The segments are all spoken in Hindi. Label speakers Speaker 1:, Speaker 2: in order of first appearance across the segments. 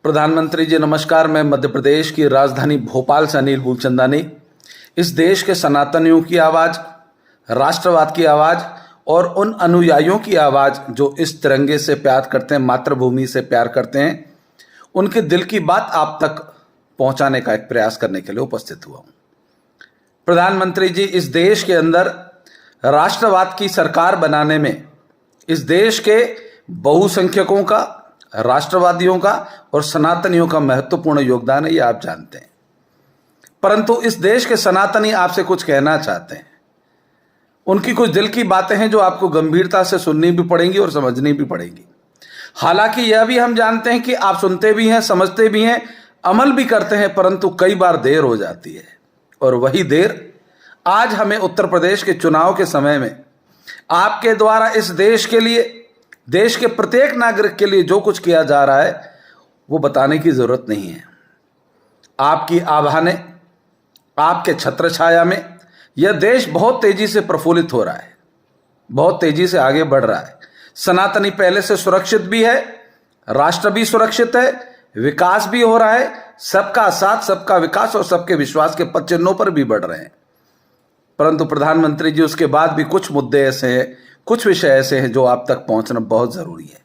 Speaker 1: प्रधानमंत्री जी नमस्कार। मैं मध्य प्रदेश की राजधानी भोपाल से अनिल मूलचंदानी। इस देश के सनातनियों की आवाज़, राष्ट्रवाद की आवाज़ और उन अनुयायियों की आवाज़ जो इस तिरंगे से प्यार करते हैं, मातृभूमि से प्यार करते हैं, उनके दिल की बात आप तक पहुंचाने का एक प्रयास करने के लिए उपस्थित हुआ हूं। प्रधानमंत्री जी, इस देश के अंदर राष्ट्रवाद की सरकार बनाने में इस देश के बहुसंख्यकों का, राष्ट्रवादियों का और सनातनियों का महत्वपूर्ण योगदान है, ये आप जानते हैं। परंतु इस देश के सनातनी आपसे कुछ कहना चाहते हैं। उनकी कुछ दिल की बातें हैं जो आपको गंभीरता से सुननी भी पड़ेंगी और समझनी भी पड़ेंगी। हालांकि यह भी हम जानते हैं कि आप सुनते भी हैं, समझते भी हैं, अमल भी करते हैं, परंतु कई बार देर हो जाती है। और वही देर आज हमें उत्तर प्रदेश के चुनाव के समय में आपके द्वारा इस देश के लिए, देश के प्रत्येक नागरिक के लिए जो कुछ किया जा रहा है वो बताने की जरूरत नहीं है। आपकी आभाने, आपके छत्र छाया में यह देश बहुत तेजी से प्रफुल्लित हो रहा है, बहुत तेजी से आगे बढ़ रहा है। सनातनी पहले से सुरक्षित भी है, राष्ट्र भी सुरक्षित है, विकास भी हो रहा है। सबका साथ, सबका विकास और सबके विश्वास के पद चिन्हों पर भी बढ़ रहे हैं। परंतु प्रधानमंत्री जी, उसके बाद भी कुछ मुद्दे ऐसे हैं, कुछ विषय ऐसे हैं जो आप तक पहुंचना बहुत जरूरी है।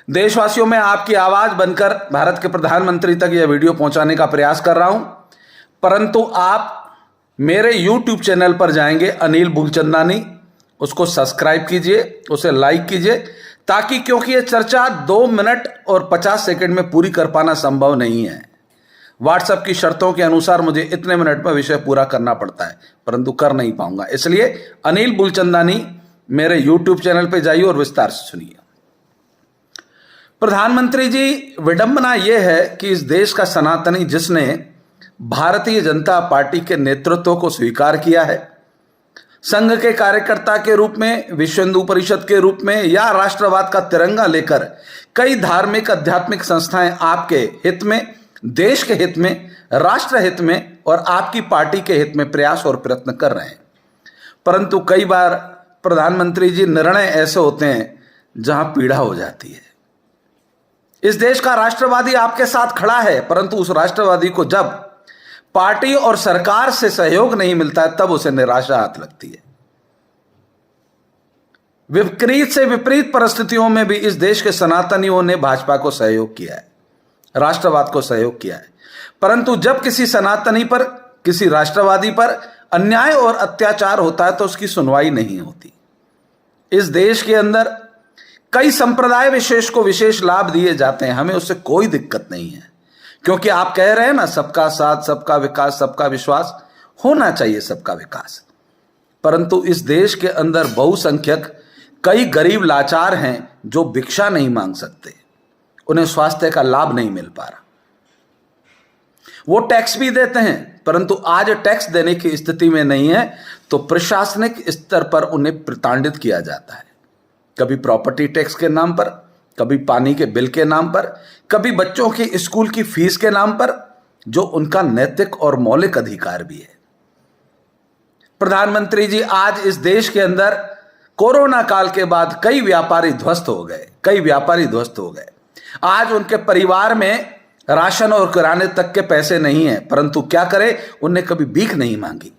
Speaker 1: देशवासियों में आपकी आवाज बनकर भारत के प्रधानमंत्री तक यह वीडियो पहुंचाने का प्रयास कर रहा हूं। परंतु आप मेरे YouTube चैनल पर जाएंगे, अनिल मूलचंदानी, उसको सब्सक्राइब कीजिए, उसे लाइक कीजिए, ताकि, क्योंकि यह चर्चा 2 मिनट और 50 सेकंड में पूरी कर पाना संभव नहीं है। व्हाट्सएप की शर्तों के अनुसार मुझे इतने मिनट में विषय पूरा करना पड़ता है, परंतु कर नहीं पाऊंगा। इसलिए अनिल मूलचंदानी मेरे YouTube चैनल पे जाइए और विस्तार से सुनिए। प्रधानमंत्री जी, विडंबना यह है कि इस देश का सनातनी, जिसने भारतीय जनता पार्टी के नेतृत्व को स्वीकार किया है, संघ के कार्यकर्ता के रूप में, विश्व हिंदू परिषद के रूप में या राष्ट्रवाद का तिरंगा लेकर कई धार्मिक आध्यात्मिक संस्थाएं आपके हित में, देश के हित में, राष्ट्र हित में और आपकी पार्टी के हित में प्रयास और प्रयत्न कर रहे हैं। परंतु कई बार प्रधानमंत्री जी, निर्णय ऐसे होते हैं जहां पीड़ा हो जाती है। इस देश का राष्ट्रवादी आपके साथ खड़ा है, परंतु उस राष्ट्रवादी को जब पार्टी और सरकार से सहयोग नहीं मिलता है, तब उसे निराशा हाथ लगती है। विपरीत से विपरीत परिस्थितियों में भी इस देश के सनातनियों ने भाजपा को सहयोग किया है, राष्ट्रवाद को सहयोग किया है। परंतु जब किसी सनातनी पर, किसी राष्ट्रवादी पर अन्याय और अत्याचार होता है तो उसकी सुनवाई नहीं होती। इस देश के अंदर कई संप्रदाय विशेष को विशेष लाभ दिए जाते हैं, हमें उससे कोई दिक्कत नहीं है, क्योंकि आप कह रहे हैं ना, सबका साथ, सबका विकास, सबका विश्वास, होना चाहिए सबका विकास। परंतु इस देश के अंदर बहुसंख्यक कई गरीब लाचार हैं जो भिक्षा नहीं मांग सकते, उन्हें स्वास्थ्य का लाभ नहीं मिल पा रहा। वो टैक्स भी देते हैं, परंतु आज टैक्स देने की स्थिति में नहीं है, तो प्रशासनिक स्तर पर उन्हें प्रताड़ित किया जाता है। कभी प्रॉपर्टी टैक्स के नाम पर, कभी पानी के बिल के नाम पर, कभी बच्चों की स्कूल की फीस के नाम पर, जो उनका नैतिक और मौलिक अधिकार भी है। प्रधानमंत्री जी, आज इस देश के अंदर कोरोना काल के बाद कई व्यापारी ध्वस्त हो गए, कई व्यापारी ध्वस्त हो गए। आज उनके परिवार में राशन और किराने तक के पैसे नहीं है, परंतु क्या करें, उनने कभी भीख नहीं मांगी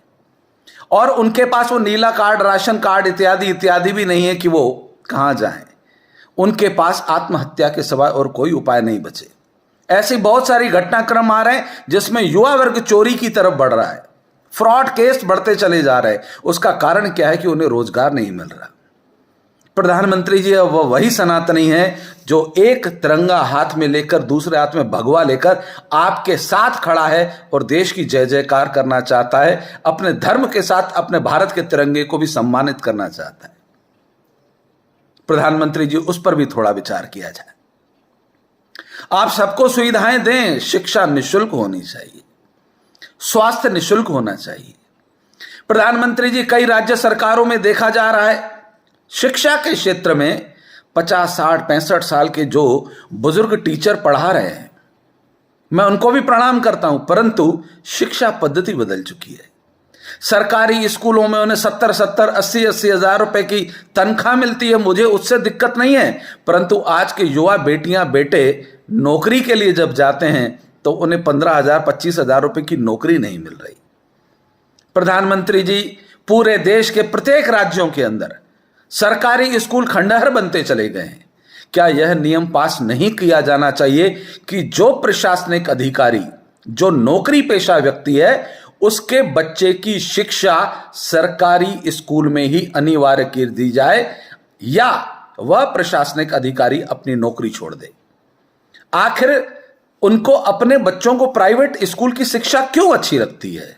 Speaker 1: और उनके पास वो नीला कार्ड, राशन कार्ड इत्यादि इत्यादि भी नहीं है कि वो कहां जाएं। उनके पास आत्महत्या के सिवाय और कोई उपाय नहीं बचे। ऐसी बहुत सारी घटनाक्रम आ रहे हैं जिसमें युवा वर्ग चोरी की तरफ बढ़ रहा है, फ्रॉड केस बढ़ते चले जा रहे हैं। उसका कारण क्या है कि उन्हें रोजगार नहीं मिल रहा। प्रधानमंत्री जी, वह वही सनातनी है जो एक तिरंगा हाथ में लेकर, दूसरे हाथ में भगवा लेकर आपके साथ खड़ा है और देश की जय जयकार करना चाहता है। अपने धर्म के साथ अपने भारत के तिरंगे को भी सम्मानित करना चाहता है। प्रधानमंत्री जी, उस पर भी थोड़ा विचार किया जाए। आप सबको सुविधाएं दें, शिक्षा निःशुल्क होनी चाहिए, स्वास्थ्य निःशुल्क होना चाहिए। प्रधानमंत्री जी, कई राज्य सरकारों में देखा जा रहा है, शिक्षा के क्षेत्र में 50, 60, 65 साल के जो बुजुर्ग टीचर पढ़ा रहे हैं, मैं उनको भी प्रणाम करता हूं, परंतु शिक्षा पद्धति बदल चुकी है। सरकारी स्कूलों में उन्हें 70-70, 80-80 हजार रुपए की तनख्वाह मिलती है, मुझे उससे दिक्कत नहीं है। परंतु आज के युवा बेटियां बेटे नौकरी के लिए जब जाते हैं तो उन्हें 15,000, 25,000 रुपए की नौकरी नहीं मिल रही। प्रधानमंत्री जी, पूरे देश के प्रत्येक राज्यों के अंदर सरकारी स्कूल खंडहर बनते चले गए हैं। क्या यह नियम पास नहीं किया जाना चाहिए कि जो प्रशासनिक अधिकारी, जो नौकरी पेशा व्यक्ति है, उसके बच्चे की शिक्षा सरकारी स्कूल में ही अनिवार्य कर दी जाए, या वह प्रशासनिक अधिकारी अपनी नौकरी छोड़ दे? आखिर उनको अपने बच्चों को प्राइवेट स्कूल की शिक्षा क्यों अच्छी लगती है?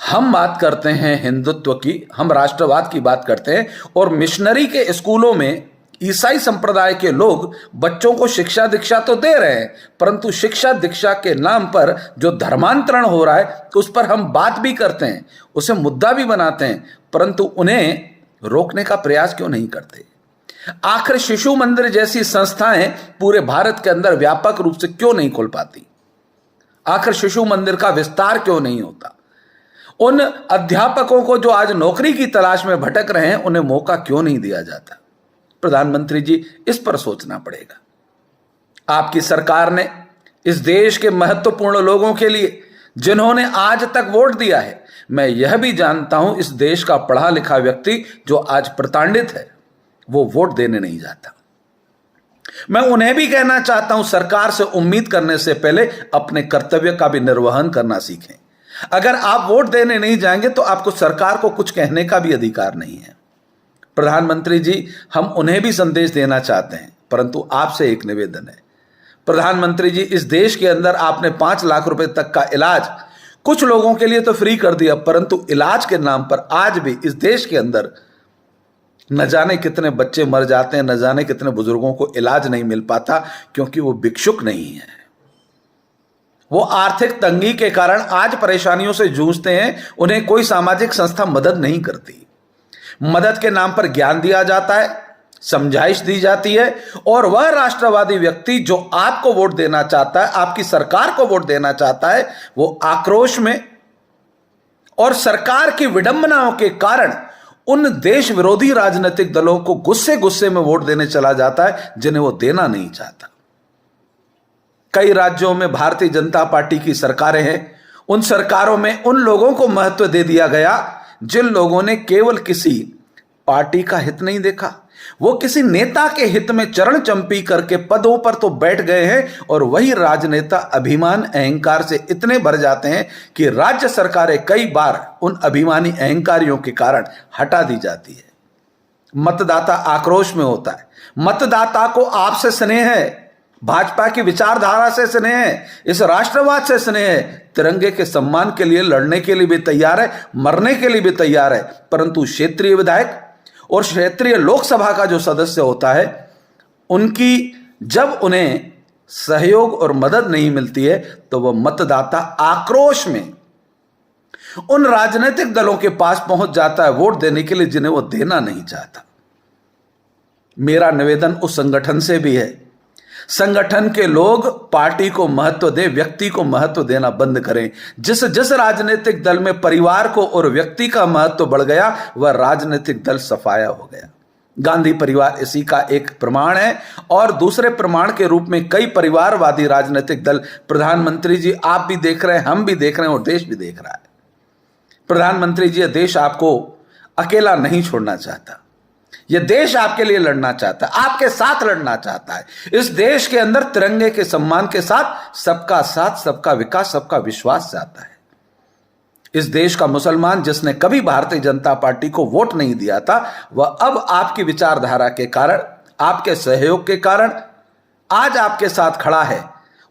Speaker 1: हम बात करते हैं हिंदुत्व की, हम राष्ट्रवाद की बात करते हैं, और मिशनरी के स्कूलों में ईसाई संप्रदाय के लोग बच्चों को शिक्षा दीक्षा तो दे रहे हैं, परंतु शिक्षा दीक्षा के नाम पर जो धर्मांतरण हो रहा है उस पर हम बात भी करते हैं, उसे मुद्दा भी बनाते हैं, परंतु उन्हें रोकने का प्रयास क्यों नहीं करते? आखिर शिशु मंदिर जैसी संस्थाएं पूरे भारत के अंदर व्यापक रूप से क्यों नहीं खुल पाती? आखिर शिशु मंदिर का विस्तार क्यों नहीं होता? उन अध्यापकों को जो आज नौकरी की तलाश में भटक रहे हैं, उन्हें मौका क्यों नहीं दिया जाता? प्रधानमंत्री जी, इस पर सोचना पड़ेगा। आपकी सरकार ने इस देश के महत्वपूर्ण लोगों के लिए, जिन्होंने आज तक वोट दिया है, मैं यह भी जानता हूं इस देश का पढ़ा लिखा व्यक्ति जो आज प्रताड़ित है, वो वोट देने नहीं जाता। मैं उन्हें भी कहना चाहता हूं, सरकार से उम्मीद करने से पहले अपने कर्तव्य का भी निर्वहन करना सीखें। अगर आप वोट देने नहीं जाएंगे तो आपको सरकार को कुछ कहने का भी अधिकार नहीं है। प्रधानमंत्री जी, हम उन्हें भी संदेश देना चाहते हैं, परंतु आपसे एक निवेदन है। प्रधानमंत्री जी, इस देश के अंदर आपने 5 लाख रुपए तक का इलाज कुछ लोगों के लिए तो फ्री कर दिया, परंतु इलाज के नाम पर आज भी इस देश के अंदर न जाने कितने बच्चे मर जाते हैं, न जाने कितने बुजुर्गों को इलाज नहीं मिल पाता, क्योंकि वो भिक्षुक नहीं है। वो आर्थिक तंगी के कारण आज परेशानियों से जूझते हैं, उन्हें कोई सामाजिक संस्था मदद नहीं करती। मदद के नाम पर ज्ञान दिया जाता है, समझाइश दी जाती है, और वह राष्ट्रवादी व्यक्ति जो आपको वोट देना चाहता है, आपकी सरकार को वोट देना चाहता है, वो आक्रोश में और सरकार की विडंबनाओं के कारण उन देश विरोधी राजनीतिक दलों को गुस्से गुस्से में वोट देने चला जाता है जिन्हें वो देना नहीं चाहता। कई राज्यों में भारतीय जनता पार्टी की सरकारें हैं, उन सरकारों में उन लोगों को महत्व दे दिया गया जिन लोगों ने केवल किसी पार्टी का हित नहीं देखा, वो किसी नेता के हित में चरण चंपी करके पदों पर तो बैठ गए हैं, और वही राजनेता अभिमान अहंकार से इतने भर जाते हैं कि राज्य सरकारें कई बार उन अभिमानी अहंकारियों के कारण हटा दी जाती है। मतदाता आक्रोश में होता है, मतदाता को आपसे स्नेह है, भाजपा की विचारधारा से स्नेह है, इस राष्ट्रवाद से स्नेह है, तिरंगे के सम्मान के लिए लड़ने के लिए भी तैयार है, मरने के लिए भी तैयार है, परंतु क्षेत्रीय विधायक और क्षेत्रीय लोकसभा का जो सदस्य होता है, उनकी जब उन्हें सहयोग और मदद नहीं मिलती है तो वह मतदाता आक्रोश में उन राजनीतिक दलों के पास पहुंच जाता है वोट देने के लिए जिन्हें वो देना नहीं चाहता। मेरा निवेदन उस संगठन से भी है, संगठन के लोग पार्टी को महत्व दे, व्यक्ति को महत्व देना बंद करें। जिस जिस राजनीतिक दल में परिवार को और व्यक्ति का महत्व बढ़ गया, वह राजनीतिक दल सफाया हो गया। गांधी परिवार इसी का एक प्रमाण है, और दूसरे प्रमाण के रूप में कई परिवारवादी राजनीतिक दल, प्रधानमंत्री जी आप भी देख रहे हैं, हम भी देख रहे हैं, और देश भी देख रहा है। प्रधानमंत्री जी, यह देश आपको अकेला नहीं छोड़ना चाहता, यह देश आपके लिए लड़ना चाहता है, आपके साथ लड़ना चाहता है। इस देश के अंदर तिरंगे के सम्मान के साथ सबका साथ, सबका विकास, सबका विश्वास चाहता है। इस देश का मुसलमान जिसने कभी भारतीय जनता पार्टी को वोट नहीं दिया था, वह अब आपकी विचारधारा के कारण, आपके सहयोग के कारण आज आपके साथ खड़ा है।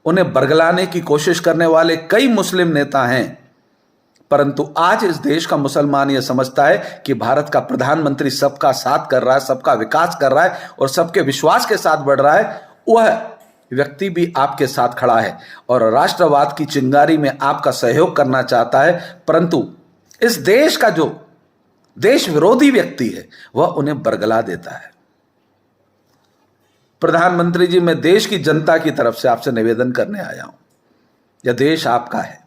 Speaker 1: उन्हें बरगलाने की कोशिश करने वाले कई मुस्लिम नेता हैं, परंतु आज इस देश का मुसलमान यह समझता है कि भारत का प्रधानमंत्री सबका साथ कर रहा है, सबका विकास कर रहा है और सबके विश्वास के साथ बढ़ रहा है। वह व्यक्ति भी आपके साथ खड़ा है और राष्ट्रवाद की चिंगारी में आपका सहयोग करना चाहता है, परंतु इस देश का जो देश विरोधी व्यक्ति है वह उन्हें बरगला देता है। प्रधानमंत्री जी, मैं देश की जनता की तरफ से आपसे निवेदन करने आया हूं। यह देश आपका है,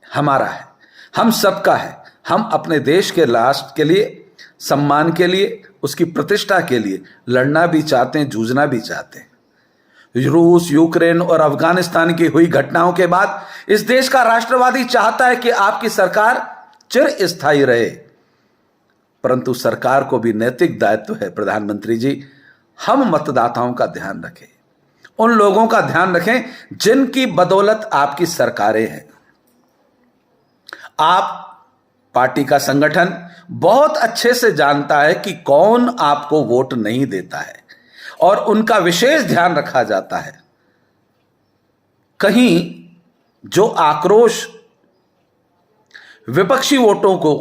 Speaker 1: हमारा है, हम सबका है। हम अपने देश के राष्ट्र के लिए, सम्मान के लिए, उसकी प्रतिष्ठा के लिए लड़ना भी चाहते हैं, जूझना भी चाहते हैं। रूस, यूक्रेन और अफगानिस्तान की हुई घटनाओं के बाद इस देश का राष्ट्रवादी चाहता है कि आपकी सरकार चिरस्थायी रहे, परंतु सरकार को भी नैतिक दायित्व है। प्रधानमंत्री जी, हम मतदाताओं का ध्यान रखें, उन लोगों का ध्यान रखें जिनकी बदौलत आपकी सरकारें हैं। आप पार्टी का संगठन बहुत अच्छे से जानता है कि कौन आपको वोट नहीं देता है और उनका विशेष ध्यान रखा जाता है। कहीं जो आक्रोश विपक्षी वोटों को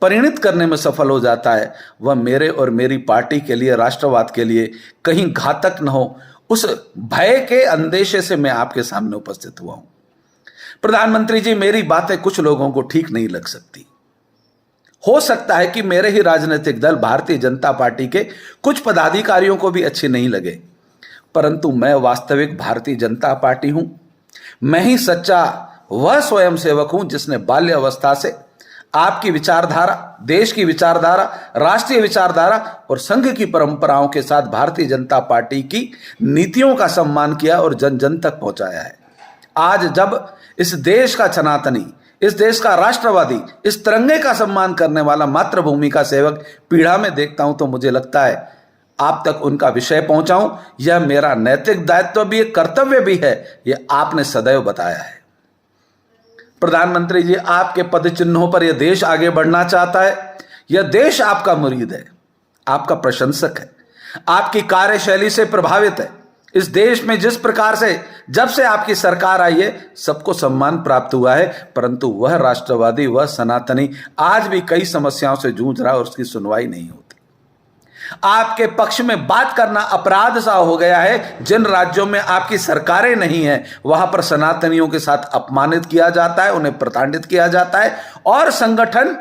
Speaker 1: परिणित करने में सफल हो जाता है, वह मेरे और मेरी पार्टी के लिए, राष्ट्रवाद के लिए कहीं घातक न हो, उस भय के अंदेशे से मैं आपके सामने उपस्थित हुआ हूं। प्रधानमंत्री जी, मेरी बातें कुछ लोगों को ठीक नहीं लग सकती। हो सकता है कि मेरे ही राजनीतिक दल भारतीय जनता पार्टी के कुछ पदाधिकारियों को भी अच्छी नहीं लगे, परंतु मैं वास्तविक भारतीय जनता पार्टी हूं। मैं ही सच्चा वह स्वयंसेवक हूं जिसने बाल्यावस्था से आपकी विचारधारा, देश की विचारधारा, राष्ट्रीय विचारधारा और संघ की परंपराओं के साथ भारतीय जनता पार्टी की नीतियों का सम्मान किया और जन जन तक पहुंचाया है। आज जब इस देश का सनातनी, इस देश का राष्ट्रवादी, इस तिरंगे का सम्मान करने वाला मातृभूमि का सेवक पीढ़ा में देखता हूं तो मुझे लगता है आप तक उनका विषय पहुंचाऊं, यह मेरा नैतिक दायित्व भी है, कर्तव्य भी है। यह आपने सदैव बताया है। प्रधानमंत्री जी, आपके पद चिन्हों पर यह देश आगे बढ़ना चाहता है। यह देश आपका मुरीद है, आपका प्रशंसक है, आपकी कार्यशैली से प्रभावित है। इस देश में जिस प्रकार से जब से आपकी सरकार आई है सबको सम्मान प्राप्त हुआ है, परंतु वह राष्ट्रवादी, वह सनातनी आज भी कई समस्याओं से जूझ रहा है और उसकी सुनवाई नहीं होती। आपके पक्ष में बात करना अपराध सा हो गया है। जिन राज्यों में आपकी सरकारें नहीं हैं वहां पर सनातनियों के साथ अपमानित किया जाता है, उन्हें प्रताड़ित किया जाता है और संगठन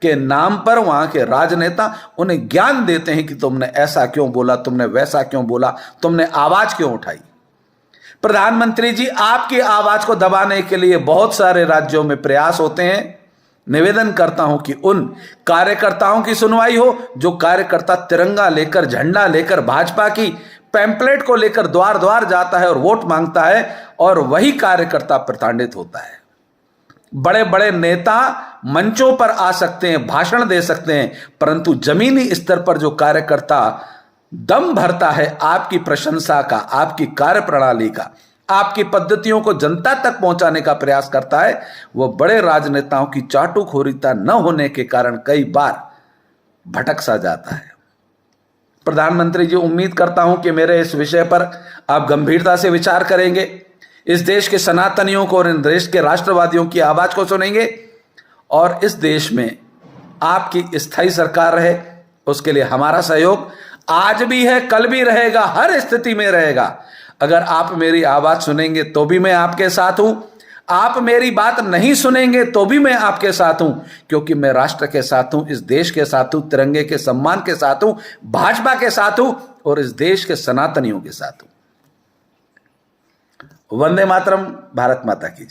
Speaker 1: के नाम पर वहां के राजनेता उन्हें ज्ञान देते हैं कि तुमने ऐसा क्यों बोला, तुमने वैसा क्यों बोला, तुमने आवाज क्यों उठाई। प्रधानमंत्री जी, आपकी आवाज को दबाने के लिए बहुत सारे राज्यों में प्रयास होते हैं। निवेदन करता हूं कि उन कार्यकर्ताओं की सुनवाई हो जो कार्यकर्ता तिरंगा लेकर, झंडा लेकर, भाजपा की पैम्पलेट को लेकर द्वार द्वार जाता है और वोट मांगता है और वही कार्यकर्ता प्रताड़ित होता है। बड़े बड़े नेता मंचों पर आ सकते हैं, भाषण दे सकते हैं, परंतु जमीनी स्तर पर जो कार्यकर्ता दम भरता है आपकी प्रशंसा का, आपकी कार्यप्रणाली का, आपकी पद्धतियों को जनता तक पहुंचाने का प्रयास करता है, वह बड़े राजनेताओं की चाटुखोरीता न होने के कारण कई बार भटक सा जाता है। प्रधानमंत्री जी, उम्मीद करता हूं कि मेरे इस विषय पर आप गंभीरता से विचार करेंगे, इस देश के सनातनियों को और इन देश के राष्ट्रवादियों की आवाज को सुनेंगे और इस देश में आपकी स्थायी सरकार रहे, उसके लिए हमारा सहयोग आज भी है, कल भी रहेगा, हर स्थिति में रहेगा। अगर आप मेरी आवाज सुनेंगे तो भी मैं आपके साथ हूं, आप मेरी बात नहीं सुनेंगे तो भी मैं आपके साथ हूं, क्योंकि मैं राष्ट्र के साथ हूं, इस देश के साथ हूं, तिरंगे के सम्मान के साथ हूं, भाजपा के साथ हूं और इस देश के सनातनियों के साथ हूं। वंदे मातरम। भारत माता की जय।